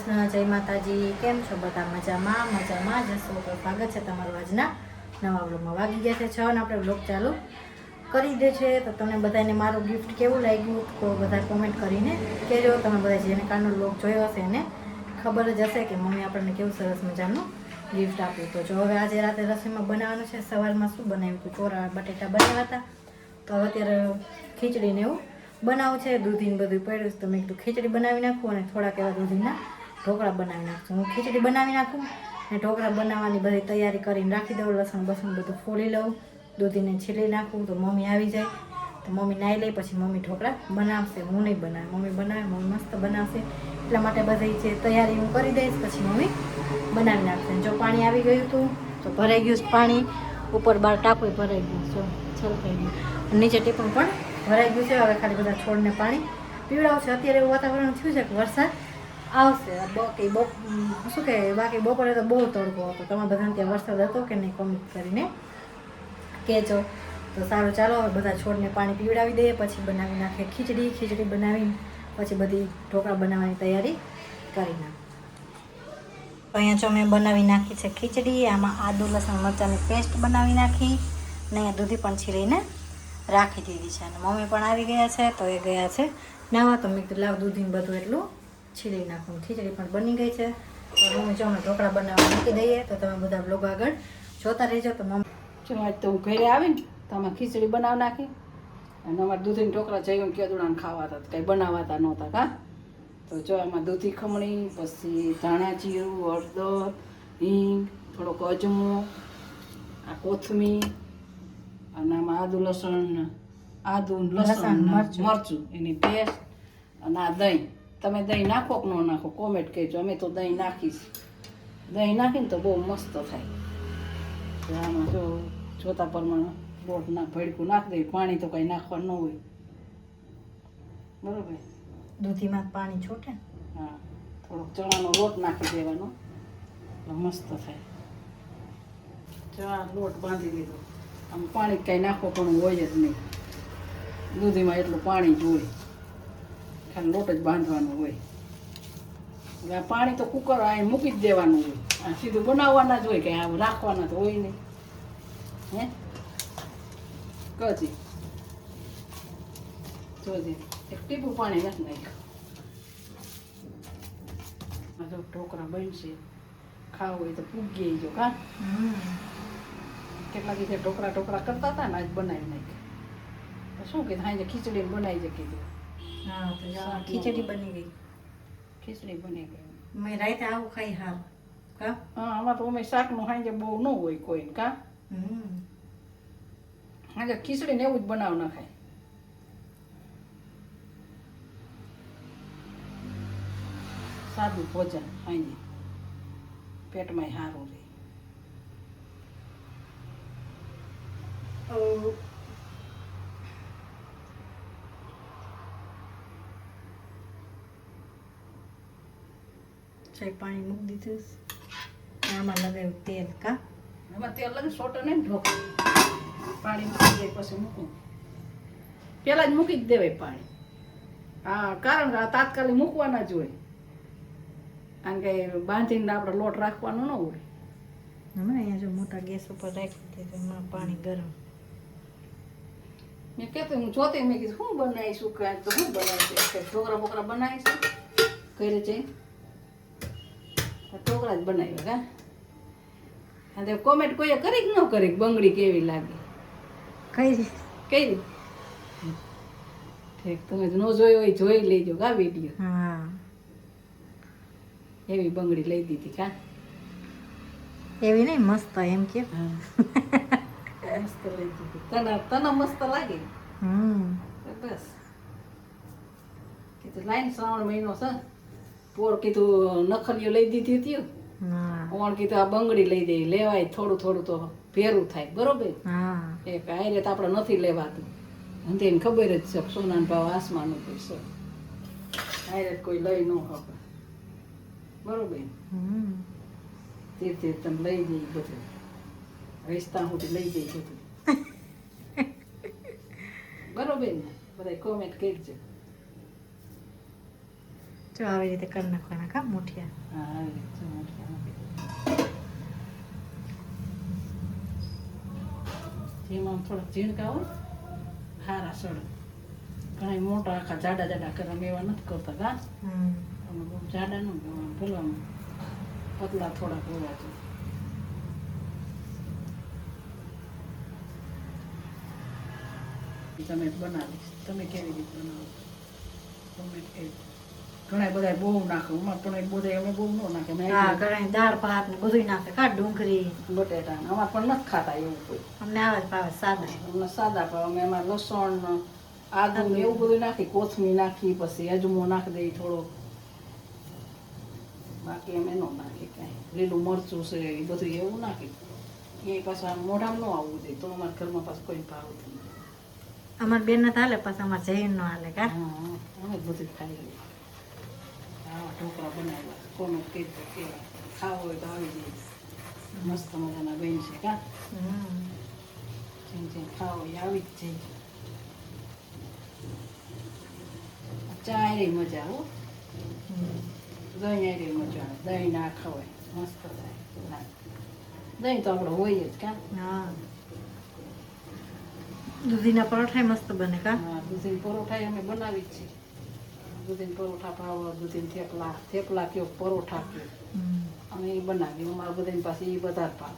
કૃષ્ણ, જય માતાજી. કેમ છો બધા? મજામાં જશો તો સ્વાગત છે તમારું આજના નવા વ્લોગમાં. વાગી ગયા છે 6 અને આપણે વ્લોગ ચાલુ કરી દે છે. તો તમને બધાને મારું ગિફ્ટ કેવું લાગ્યું તો બધા કોમેન્ટ કરીને કહેજો. તમે બધા જેને કારનો વ્લોગ જોયો હશે એને ખબર જ હશે કે મમ્મી આપણને કેવું સરસ મજાનું ગિફ્ટ આપ્યું. તો જો હવે આજે રાતે રસોઈમાં બનાવવાનું છે. સવારમાં શું બનાવ્યું હતું? કોરા બટેટા બનાવ્યા હતા. તો અત્યારે ખીચડીને એવું બનાવું છે. દૂધીને બધું પડ્યું તો મેં કીધું ખીચડી બનાવી નાખું અને થોડાક એવા દૂધીના ઢોકળા બનાવી નાખશું. હું ખીચડી બનાવી નાખું અને ઢોકળા બનાવવાની બધી તૈયારી કરીને રાખી દઉં. લસણ બધું ફોલી લઉં, દૂધીને છીલી નાખું. તો મમ્મી આવી જાય તો મમ્મી નાહી લે, પછી મમ્મી ઢોકળા બનાવશે. હું નહીં બનાવે, મમ્મી બનાવે. મમ્મી મસ્ત બનાવશે. એટલા માટે બધી જે તૈયારી હું કરી દઈશ, પછી મમ્મી બનાવી નાખશે. જો પાણી આવી ગયું હતું તો ભરાઈ ગયું પાણી. ઉપર બાર ટાંકું ભરાઈ ગયું, છલકાઈ ગયું. નીચે ટીપું પણ ભરાઈ ગયું છે. હવે ખાલી બધા છોડને પાણી પીવડાવું છે. અત્યારે એવું વાતાવરણ થયું છે કે વરસાદ આવશે. બાકી બપોરે તો બહુ તડકો હતો. તમારા બધાને ત્યાં વરસાદ હતો કે નહીં કોમેન્ટ કરીને કહેજો. તો સારું, ચાલો હવે બધા છોડને પાણી પીવડાવી દઈએ, પછી બનાવી નાખીએ ખીચડી બનાવીને પછી બધી ઢોકળા બનાવવાની તૈયારી કરી નાખ. અહીંયા જો મેં બનાવી નાખી છે ખીચડી. આમાં આદુ લસણ મરચાંની પેસ્ટ બનાવી નાખી ને અહીંયા દૂધી પણ છીરીને રાખી દીધી છે. અને મમ્મી પણ આવી ગયા છે તો એ ગયા છે નાવા. તો મેં કીધું લાવ દૂધીને બધું એટલું છીરી નાખું. ખીચડી પણ બની ગઈ છે. તો મમ્મી જો અમે ઢોકળા બનાવવા મૂકી દઈએ. તો તમે બધા બ્લોગ આગળ જોતા રહેજો. તો મમ્મી જો આજ તો હું ઘરે આવીને તો આમાં ખીચડી બનાવી નાખી અને અમારે દૂધીને ઢોકળા જઈને કેદુડાને ખાવા હતા, કંઈ બનાવાતા નહોતા કા. તો જો આમાં દૂધી ખમણી, પછી ધાણા જીરું, હળદર, હિંગ, થોડોક અજમો, આ કોથમીર અને આમાં આદુ લસણ મરચું એની પેસ્ટ અને આ દહીં. તમે દહીં નાખો કે ન નાખો કોમેન્ટ કહેજો. અમે તો દહીં નાખીશ. દહીં નાખીને તો બહુ મસ્ત થાય. આમાં જો જોતા પ્રમાણે લોટ ભડકું નાખી દઈએ. પાણી તો કંઈ નાખવાનું ન હોય, બરાબર. દૂધીમાં પાણી છૂટે. હા, થોડોક ચણાનો લોટ નાખી દેવાનો એટલે મસ્ત થાય. ચણા લોટ બાંધી લીધો. આમ પાણી કાંઈ નાખો પણ હોય જ નહીં. દૂધીમાં એટલું પાણી જ હોય, ખાલી લોટ જ બાંધવાનો હોય. હવે આ પાણી તો કુકર અહીં મૂકી જ દેવાનું હોય. આ સીધું બનાવવાના જ હોય, કંઈ આમ રાખવાના તો હોય નહીં. હે કચી જોજે એક ટીપું પાણી નથી નાખ્યું. આ જો ઢોકળા બનશે. ખાવું હોય તો પૂગીએ જો કા. કેટલા દિવસે ઢોકળા કરતા હતા ને આજ બનાવી નાખ્યા. શું કીધું હાજે ખીચડી બનાવી છે કીધું. હા, તો ખીચડી બની ગઈ. ખીચડી બની ગઈ. મેં રાતે આવું ખાઈ હાલ કા. હા, આમાં તો અમે શાકનું હાજે બહુ ન હોય કોઈ કા. હાજે ખીચડીને એવું જ બનાવ નાખાય. સાદું ભોજન હાજે પેટમાં સારું રહે. પાણી મૂકી દીધું. આમાં લગાવ્યું તેલ કા. એમાં તેલ લગે સોટો નહીં ઢોકળી. પાણી મૂકી દે પછી મૂકું. પેલા જ મૂકી જ દેવાય પાણી. હા, કારણ કે તાત્કાલિક મૂકવાના જ હોય. કારણ કે બાંધીને આપણે લોટ રાખવાનો ન હોય. અહીંયા જો મોટા ગેસ ઉપર રાખી દીધું. એમાં પાણી ગરમ. મેં કહેતું હું જોતી મેં કીધું શું બનાવીશું કાંઈ તો શું બનાવીશું. ઢોકળા બોકરા બનાવીશું ઘરે જઈ. ઢોકળા જ બનાવ્યા કા. અને કોમેન્ટ કોઈએ કરી કે ન કરી બંગડી કેવી લાગે? કઈ ઠીક, તમે ન જોયો હોય જોઈ લેજો કા વિડીયો. હા, એવી બંગડી લઈ દીધી કા. એવી નહીં, મસ્ત એમ કે. મસ્ત લઈ દીધી. તને મસ્ત લાગે. બસ કીધું લાઈન શ્રાવણ મહિનો છે. પોર કીધું નખલીઓ લઈ દીધી હતી. ઓણ કીધું આ બંગડી લઈ દે. લેવાય થોડું થોડું તો ભેરું થાય, બરોબર. એક આયરે તો આપણે નથી લેવાતું. અને એને ખબર જ છે સોનાનો ભાવ આસમાન ઉપર છે. આયરે કોઈ લઈ ન ખબર, બરોબર. ધીરે તમે લઈ જઈ બધું. રસ્તા સુધી લઈ જઈ બધું, બરોબર ને. બધા કોમેન્ટ કરજો. જો આવી રીતે કરી નાખવાના કા મુઠિયા. હા આવી રીતે મુઠિયા નાખી દો. જેમાં થોડાક ઝીણકા હોય હારા સડે. ઘણા મોટા આખા જાડા જાડા કરે અમે એવા નથી કરતા કા. અમે બહુ જાડા ન ભૂલવામાં પતલા થોડાક હોવા જોઈએ. તમે બનાવીશ તમે કેવી રીતે બનાવો તમે ઘણા બધા બહુ નાખે અમારે પણ બધા અમે બહુ ન નાખે હા ઘણા દાળ ભાત ને બધું નાખે કા ડુંગળી બટેટા અમારે પણ નથી ખાતા એવું કોઈ અમને આવે જ ભાવે સાદા. અમને સાદા ભાવે અમે એમાં લસણ આદુ ને એવું બધું નાખી કોથમીર નાખી પછી અજમો નાખી દઈ થોડો બાકી અમે ન નાખી કાંઈ લીલું મરચું છે એ બધું એવું નાખી એ પાછા મોઢામાં ન આવવું જોઈએ તો અમારા ઘરમાં પાછું કોઈ ભાવતું નથી. અમાર બેન ને હાલે પાછા અમાર જૈન નો હાલે કા. હા અમે બધું ખાઈ લઈએ. આવા ઢોકળા બનાવ્યા કોનું કીધું કેવા ખાવું હોય તો આવી જાય મસ્ત મજાના બેન છે કા. જેમ જેમ ખાવો એ આવી જ જાય. ચા રે મજા હો દહીં રે મજા આવે દહીં ના ખવાય મસ્ત થાય દહીં તો આપણે હોય જ કા. હા દૂધીના પરોઠા મસ્ત બને કા. હા દૂધીના પરોઠા અમે બનાવી જ છીએ. દૂધીના પરોઠા ભાવ દૂધીના થેપલા થેપલા કયો પરોઠા કયો અમે એ બનાવી અમારા બધાની પાસે એ બધા ભાવ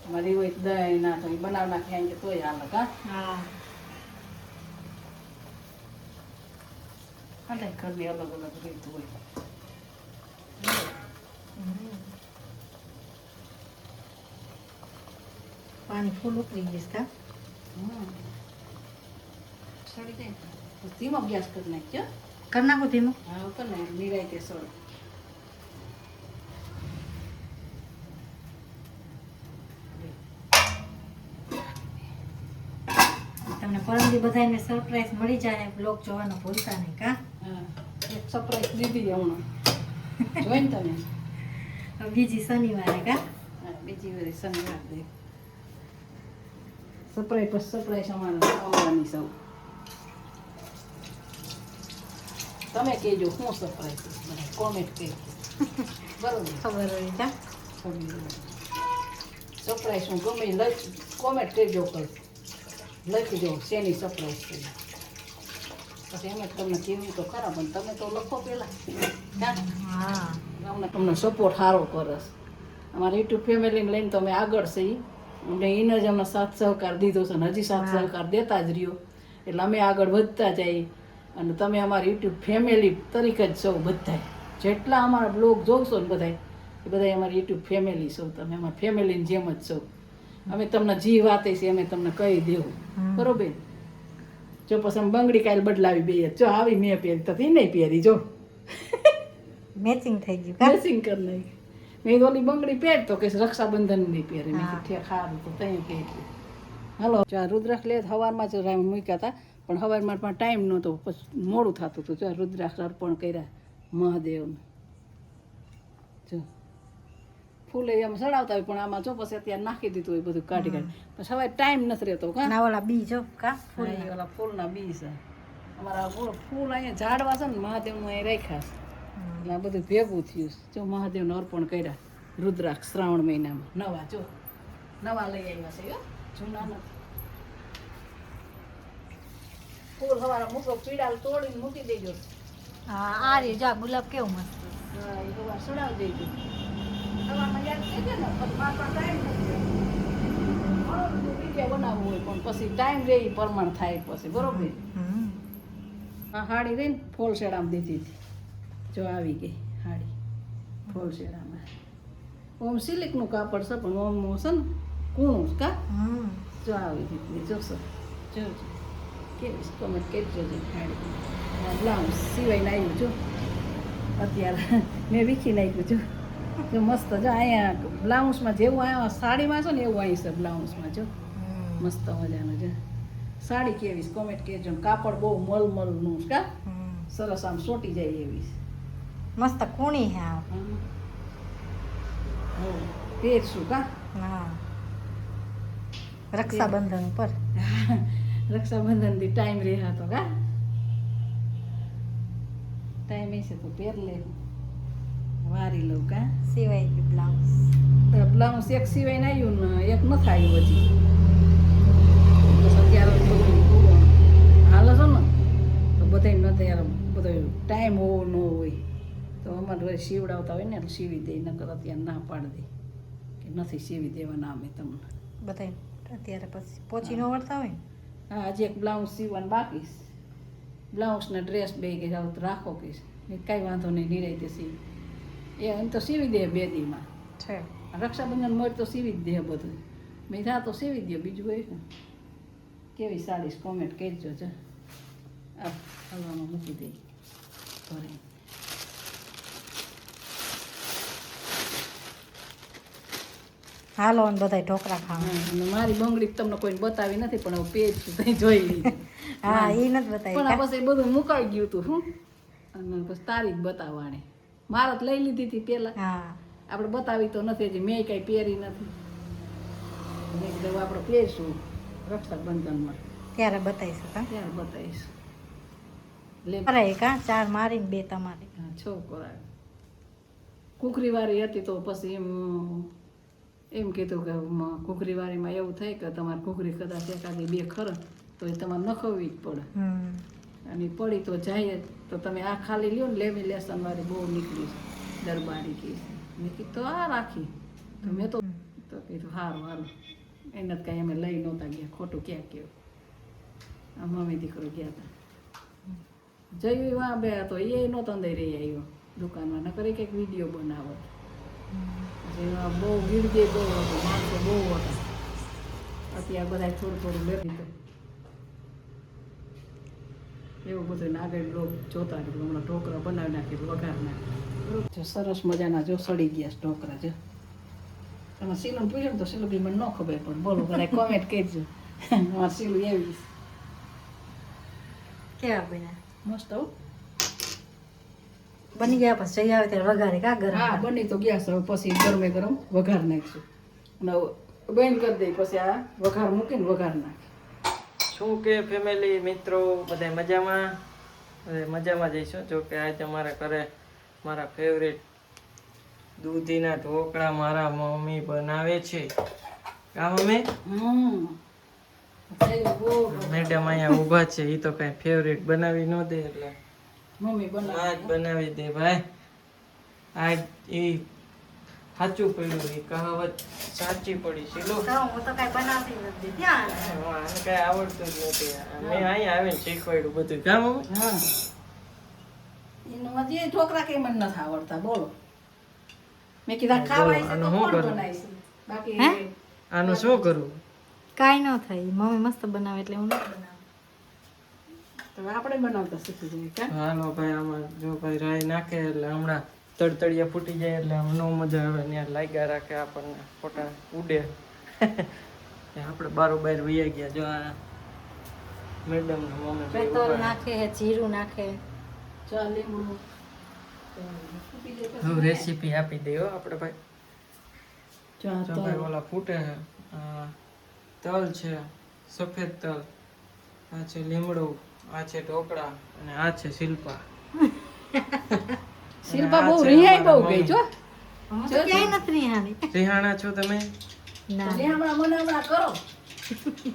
અમારી હોય દહીં ના તો એ બનાવ નાખી કે તોય હાલે કા. હા હાલે ઘરની અલગ અલગ રીત હોય. પાણી ફૂલ ઉકળી ગઈશ કા. સડી જાય ધીમો ગેસ કરી નાખજો. કરી નાખો ધીમો. હા ઉપર ને નિરાયતે સળ. તમને પરમદી બધાને સરપ્રાઈઝ મળી જાય બ્લોગ જોવાનું ભૂલતા નહીં કા. હા એક સરપ્રાઈઝ દીધી હમણાં જોઈને તમે. હવે બીજી શનિવારે કા. હા બીજી વારી શનિવાર દે સરપ્રાઈઝ પછી સરપ્રાઈઝ અમારે આવવાની સૌ. તમે કહેજો શું સરપ્રાઈઝ મને કોમેન્ટ કહેજો બરોબર ખબર હોય કા. સરપ્રાઈઝ હું ગમે લખ કોમેન્ટ કરજો કઈ લખજો શેની સરપ્રાઈઝ કરી પછી એમ જ તમને કહેવું તો ખરા પણ તમે તો લખો પહેલાં હા અમને તમને સપોર્ટ સારો કરે અમારા યુટ્યુબ ફેમિલીને લઈને તમે આગળ છે અમને એને જ અમને સાથ સહકાર દીધો છે ને હજી સાથ સહકાર દેતા જ રહ્યો એટલે અમે આગળ વધતા જઈએ અને તમે અમારી યુટ્યુબ ફેમિલી તરીકે જ સૌ બધાય જેટલા અમારા બ્લોગ જોશો ને બધાય એ બધા અમારી યુટ્યુબ ફેમિલી સૌ તમે અમારા ફેમિલીની જેમ જ સૌ અમે તમને જે વાતે છે અમે તમને કહી દેવું બરોબર. જો પછી અમે બંગડી કાલે બદલાવી બે જો આવી મેં પહેરી તો નહીં પહેરી જો મેચિંગ થઈ ગયું કા. મેચિંગ કરી નાખી મેં ઓલી બંગડી પહેર તો કે રક્ષાબંધન નહીં પહેરે મેં કીધું ખારું તો ત્યાં પહેરી. હાલો જો રુદ્રાક્ષ લે સવારમાં જ મૂક્યા હતા પણ સવારમાં પણ ટાઈમ નહોતો પછી મોડું થતું હતું જો રુદ્રાક્ષ અર્પણ કર્યા મહાદેવને જો ફૂલે એમ ચડાવતા હોય પણ આમાં જો પછી અત્યારે નાખી દીધું હોય બધું કાઢી કાઢી પછી હવે ટાઈમ નથી રહેતો કા. ના ઓલા બી જો કા ફૂલ ઓલા ફૂલના બી છે અમારા ફૂલ અહીંયા ઝાડવા છે ને મહાદેવનું અહીં રાખ્યા છે એટલે આ બધું ભેગું થયું જો મહાદેવને અર્પણ કર્યા રુદ્રાક્ષ શ્રાવણ મહિનામાં નવા જો નવા લઈ આવ્યા છે જૂના નથી. ફૂલ સવારે મૂકો પીડા તોડીને મૂકી દેજો. હા આ રે જો ગુલાબ કેવું મસ્ત. હા એ સવાર સડાવી દેજો સવારમાં યાદ થઈ જાય ને પછી મારા ટાઈમ નથી વિડીયો બનાવવું હોય પણ પછી ટાઈમ રહે એ પ્રમાણ થાય પછી બરોબર. આ હાડી રહીને ફોલ શેડામાં દીધી હતી જો આવી ગઈ હાડી ફોલ શેડામાં ઓમ સિલ્કનું કાપડ છે પણ ઓમ છે ને કૂણું કા જો આવી રીતની જોશો જોજો કેવી કોમેન્ટ કરજો જે હાડી બ્લાઉઝ સિવાયને આવ્યું જો અત્યારે મેં વીખી નાખ્યું જો જો મસ્ત જો અહીંયા બ્લાઉઝમાં જેવું અહીંયા સાડીમાં છે ને એવું અહીં છે બ્લાઉઝમાં જો મસ્ત મજાનું જો સાડી કેવી છે કોમેન્ટ કરજો કાપડ બહુ મલમલનું કા સરસ આમ સોટી જાય એવી મસ્ત કૂણી હે આ. પહેરશું કા. હા રક્ષાબંધન ઉપર રક્ષાબંધન થી ટાઈમ રહ્યા તો કા ટાઈમ હશે તો પહેર લે વારી લઉં કા સિવાય બ્લાઉઝ બ્લાઉઝ એક સિવાય ને આવ્યું ને એક ન થાય હજી બસ અત્યારે બધું હાલો છો ને તો બધા ન ત્યારે બધો ટાઈમ હોવો ન હોય તો અમારે ઘરે સીવડાવતા હોય ને એટલે સીવી દે નકર અત્યારે ના પાડી દે કે નથી સીવી દેવાના અમે તમને બધાય અત્યારે પછી પહોંચી ન વળતા હોય ને હા હજી એક બ્લાઉઝ સીવવાનું બાકી છે બ્લાઉઝના ડ્રેસ બે કે જાવ તો રાખો કે કાંઈ વાંધો નહીં નિરાઈ સીવી એ એમ તો સીવી દે બે દીમાં છે રક્ષાબંધન મળે તો સીવી જ દે બધું મેં થા તો સીવી દે બીજું હોય ને કેવી સાડી કોમેન્ટ કરજો છે આ હલવામાં મૂકી દઈ ભરી હાલો ને બધાય ઢોકળા ખાવા અને મારી બંગડી તમને કોઈને બતાવી નથી પણ હવે પેજ ત્યાં જોઈ લીધી હા એ નથી પણ બતાવી આ પછી બધું મુકાઈ ગયું હતું હું અને પછી તારીખ બતાવવાની મારે તો લઈ લીધી હતી પહેલાં હા આપણે બતાવી તો નથી હજી મેં કાંઈ પહેરી નથી મેં કીધું આપણે પહેરશું રક્ષાબંધનમાં ત્યારે બતાવીશું કા ત્યારે બતાવીશ લે અરે કા ચાર મારીને બે તમારે છોકરા કુકરીવાળી હતી તો પછી એમ કીધું કે કુકરીવાળીમાં એવું થાય કે તમારે કુકરી કદાચ એકાદી બે ખર તો એ તમારે નખવવી જ પડે અને પડી તો જાય જ તો તમે આ ખાલી લ્યો ને લેમિનેશન વાળી બહુ નીકળી છે દરબારી કે મેં કીધું તો આ રાખી તો મેં તો કીધું સારું સારું એને જ કાંઈ અમે લઈ નહોતા ગયા ખોટું ક્યાં કેવું આ મમ્મી દીકરો ગયા હતા જયું વાં બે તો એ નહોતો અંદર રહી આવ્યો દુકાનમાં ન કરી કંઈક વિડીયો બનાવો એમાં બહુ ગીરજે બહુ હતું માણસો બહુ હતા અત્યારે બધા થોડું થોડું લઈ દીધું એવું બધું આગળ લોક જોતા રહ્યું હમણાં ઢોકળા બનાવી નાખી વઘાર નાખી જો સરસ મજાના જો સડી ગયા ઢોકળા જો તમે સીલું પૂછ્યું તો સીલું બી મને ન ખબર પણ બોલો બધા કોમેન્ટ કરજો અમારે સીલું એવી કેવા બન્યા મસ્ત હો બની ગયા પછી જઈ આવે ત્યારે વઘારે કા ગરમ હા બની તો ગયા છે હવે પછી ગરમે ગરમ વઘાર નાખીશું અને બંધ કરી દઈ પછી આ વઘાર મૂકીને વઘાર નાખી શું કે ફેમિલી મિત્રો બધા મજામાં મજામાં જઈશું જો કે આજે અમારા ઘરે મારા ફેવરેટ દૂધીના ઢોકળા મારા મમ્મી બનાવે છે કા મમ્મી મેડમ અહીંયા ઊભા છે એ તો કઈ ફેવરેટ બનાવી ન દે એટલે મમ્મી આજ બનાવી દે ભાઈ આજ એ સાચું પડ્યું એ કહાવત સાચી પડી શીલો હું તો કઈ બનાવતી નથી ત્યાં આને કઈ આવડતું જ નથી મેં અહીંયા આવીને શીખવાડ્યું બધું કા મમ્મી હા એનું હજી ઢોકળા કઈ મને નથી આવડતા બોલો મેં કીધા ખાવાય છે તો આનું શું કોણ કરું? બનાવીશ બાકી હે? આનું શું કરવું કાંઈ ન થાય મમ્મી મસ્ત બનાવે એટલે હું નથી બનાવું તો આપણે બનાવતા શીખી જઈએ કા હાલો ભાઈ આમાં જો ભાઈ રાઈ નાખે એટલે હમણાં તડતડિયા ફૂટી જાય એટલે આમ નો મજા આવે ત્યાં લાગ્યા રાખે આપણને ફોટા ઉડે આપણે બારોબાર વૈયા ગયા જો આ મેડમ ને મમ્મી બે પેટ્રોલ ઉભા. નાખે જીરું નાખે ચા લીંબુ હવે રેસીપી આપી દે હો આપણે ભાઈ ચા જો તો ભાઈ ઓલા ફૂટે છે તલ છે સફેદ તલ આ છે લીમડો આ છે ઢોકળા અને આ છે શિલ્પા શિલ્પા આ બહુ છે રિહાઈ બહુ અમારા ગઈ જો હું તો ક્યાંય નથી રિહાણી સિંહાણા છો તમે ના હમણાં કરો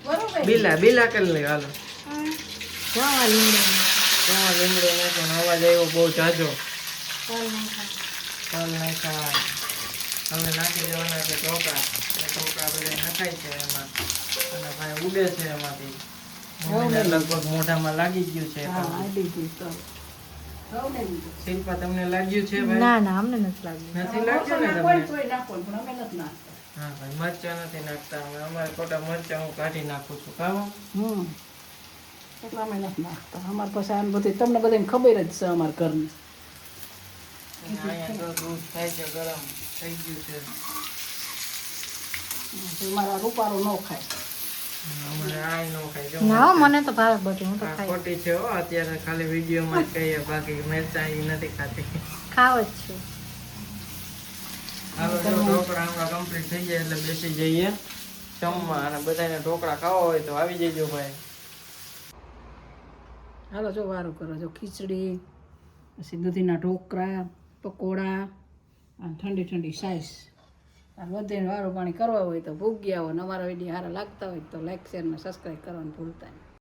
બરોબર બિલા બિલા કરી લે હાલો જવા લીમડો ત્યાં લીમડો નાખવાનો અવાજ આવ્યો બહુ જાજો તલ નાખા તલ નાખ્યા હવે નાખી દેવાના છે ઢોકળા અને ઢોકળા બધા નખાય છે એમાં અને ભાઈ ઉડે છે એમાંથી મમ્મીને લગભગ મોઢામાં લાગી ગયું છે હા આડી ગઈ તો શિલ્પા તમને લાગ્યું છે ભાઈ ના ના અમને નથી લાગ્યું નથી લાગ્યું ને કોઈ તમને કોઈ નાખો પણ અમે નથી નાખતા હા ભાઈ મરચાં નથી નાખતા અમે અમારે ખોટા મરચાં હું કાઢી નાખું છું કામ એટલે અમે નથી નાખતા અમારે પછી આને બધી તમને બધાને ખબર જ છે અમારા ઘરની અહીંયા તો દૂધ થાય છે ગરમ થઈ ગયું છે મારા રૂપારો ન ખાય અમારે આ નો ખાય જો ના હો, મને તો ભાવે બધી હું તો આ ખાઈ ખોટી છે હો અત્યારે ખાલી વિડીયોમાં જ કહીએ બાકી મરચાં ઈ નથી ખાતી ખાવ જ છું હાલો જો ઢોકળા હમણાં કમ્પ્લીટ થઈ જાય એટલે બેસી જઈએ જમવા અને બધાને ઢોકળા ખાવા હોય તો આવી જજો ભાઈ હાલો જો વારું કરો જો ખીચડી પછી દૂધીના ઢોકળા, પકોડા અને ઠંડી ઠંડી સાઈસ. આ વધીને વારું પાણી કરવા હોય તો ભૂગ્યા હોય ને અમારા વિડીયો સારા લાગતા હોય તો લાઈક શેર ને સબસ્ક્રાઈબ કરવાનું ભૂલતા નહીં.